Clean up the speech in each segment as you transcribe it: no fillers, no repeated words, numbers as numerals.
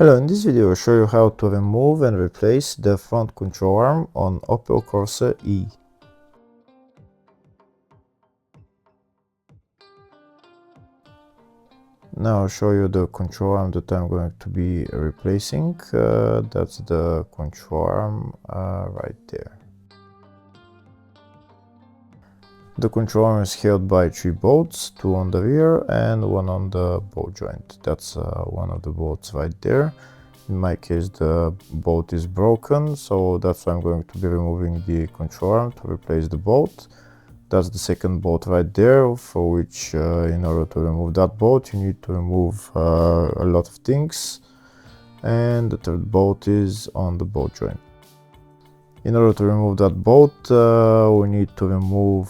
Hello, in this video I'll show you how to remove and replace the front control arm on Opel Corsa E. Now I'll show you the control arm that I'm going to be replacing. That's the control arm right there. The control arm is held by 3 bolts, 2 on the rear and 1 on the ball joint. That's one of the bolts right there. In my case the bolt is broken, so that's why I'm going to be removing the control arm to replace the bolt. That's the second bolt right there, for which in order to remove that bolt you need to remove a lot of things. And the third bolt is on the ball joint. In order to remove that bolt, we need to remove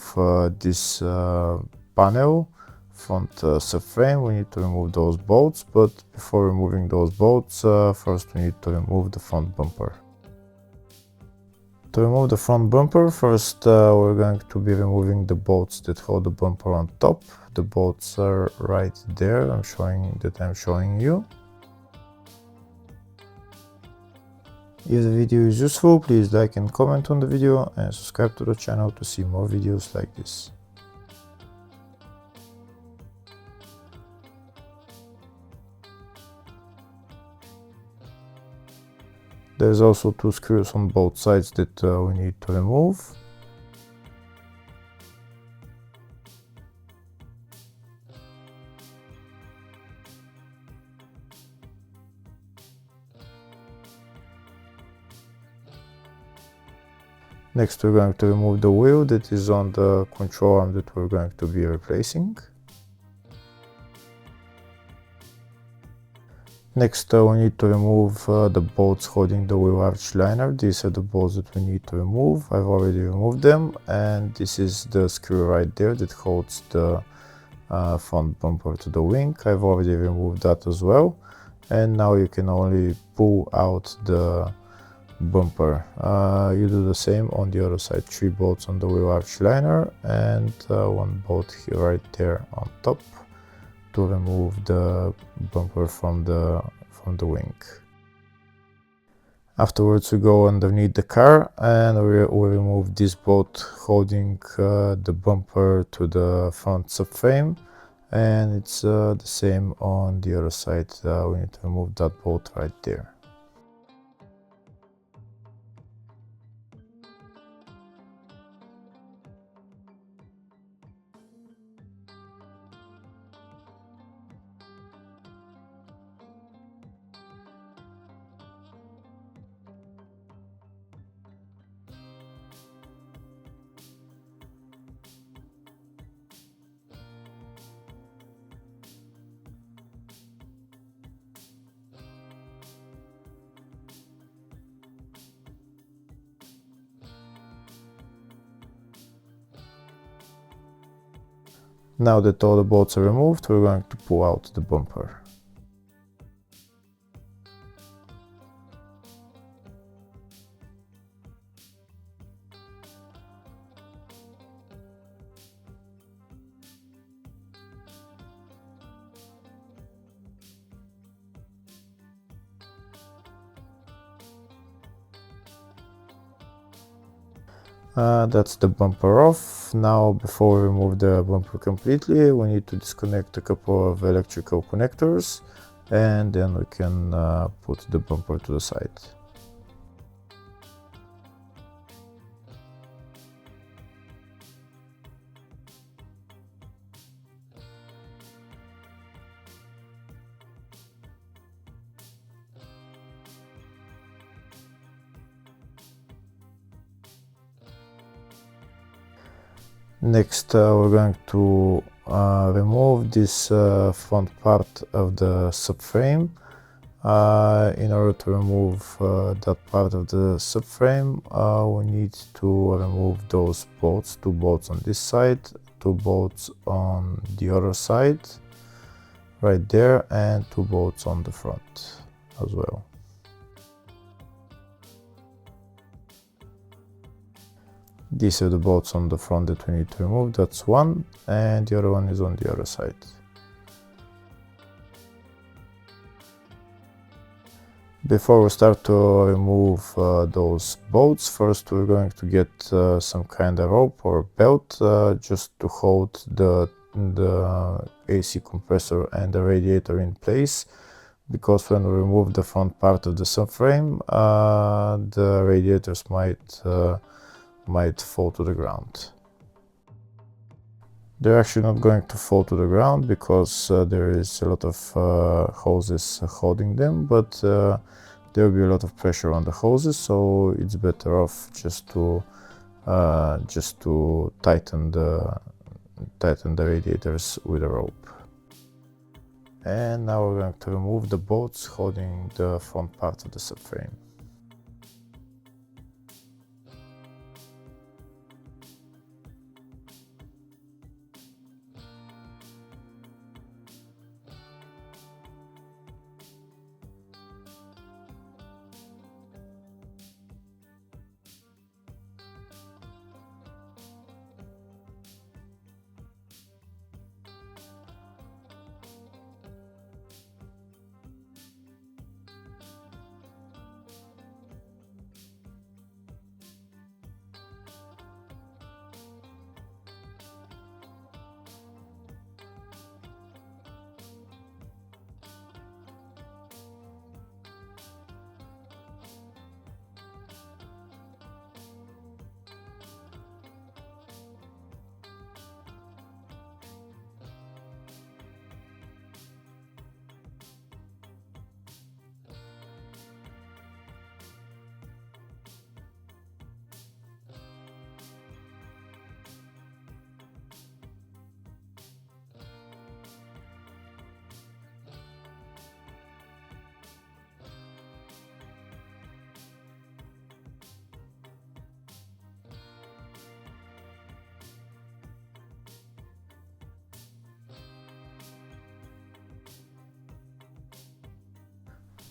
this panel, front subframe. We need to remove those bolts, but before removing those bolts, first we need to remove the front bumper. To remove the front bumper, first we're going to be removing the bolts that hold the bumper on top. The bolts are right there, I'm showing you. If the video is useful, please like and comment on the video and subscribe to the channel to see more videos like this. There's also 2 screws on both sides that we need to remove. Next we're going to remove the wheel that is on the control arm that we're going to be replacing. Next we need to remove the bolts holding the wheel arch liner. These are the bolts that we need to remove. I've already removed them, and this is the screw right there that holds the front bumper to the wing. I've already removed that as well, and now you can only pull out the bumper. You do the same on the other side. 3 bolts on the wheel arch liner and 1 bolt here right there on top to remove the bumper from the wing. Afterwards we go underneath the car and we remove this bolt holding the bumper to the front subframe, and it's the same on the other side. We need to remove that bolt right there. Now that all the bolts are removed, we're going to pull out the bumper. That's the bumper off. Now before we remove the bumper completely, we need to disconnect a couple of electrical connectors, and then we can put the bumper to the side. Next we're going to remove this front part of the subframe. In order to remove that part of the subframe, we need to remove those bolts, 2 bolts on this side, 2 bolts on the other side right there, and 2 bolts on the front as well. These are the bolts on the front that we need to remove. That's one, and the other one is on the other side. Before we start to remove those bolts, first we're going to get some kind of rope or belt just to hold the AC compressor and the radiator in place, because when we remove the front part of the subframe, the radiators might fall to the ground. They're actually not going to fall to the ground because there is a lot of hoses holding them, but there will be a lot of pressure on the hoses, so it's better off just to tighten the radiators with a rope. And now we're going to remove the bolts holding the front part of the subframe.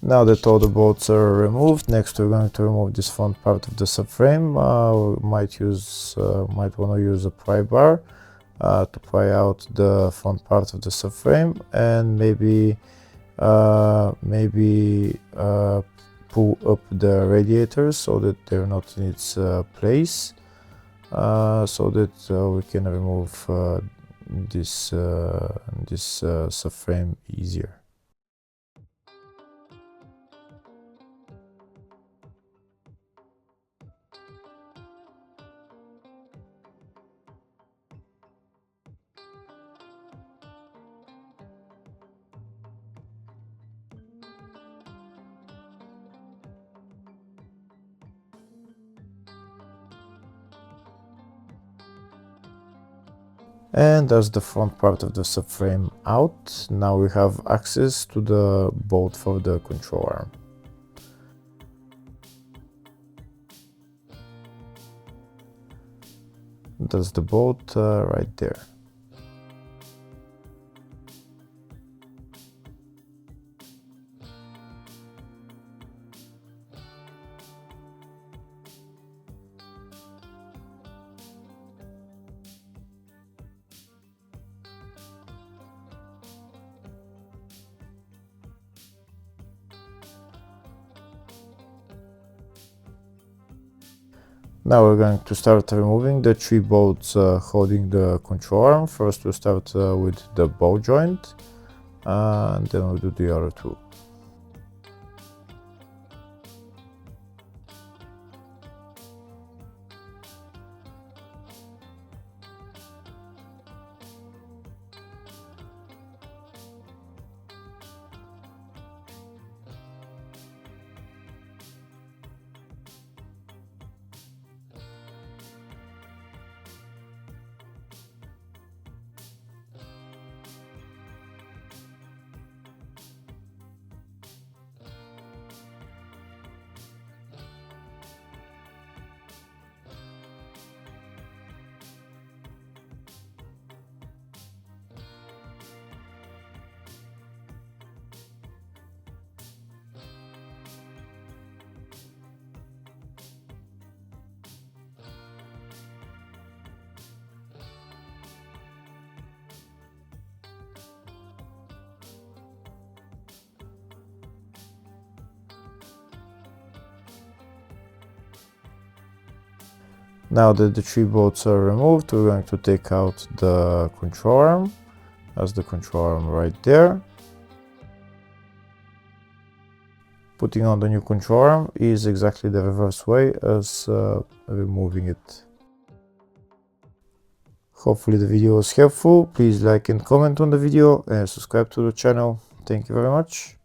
Now that all the bolts are removed, next we're going to remove this front part of the subframe. We might want to use a pry bar to pry out the front part of the subframe, and maybe pull up the radiators so that they're not in its place, so that we can remove this subframe easier. And that's the front part of the subframe out. Now we have access to the bolt for the control arm. That's the bolt right there. Now we're going to start removing the 3 bolts holding the control arm. First we'll start with the ball joint, and then we'll do the other 2. Now that the 3 bolts are removed, we're going to take out the control arm. That's the control arm right there. Putting on the new control arm is exactly the reverse way as removing it. Hopefully the video was helpful. Please like and comment on the video and subscribe to the channel. Thank you very much.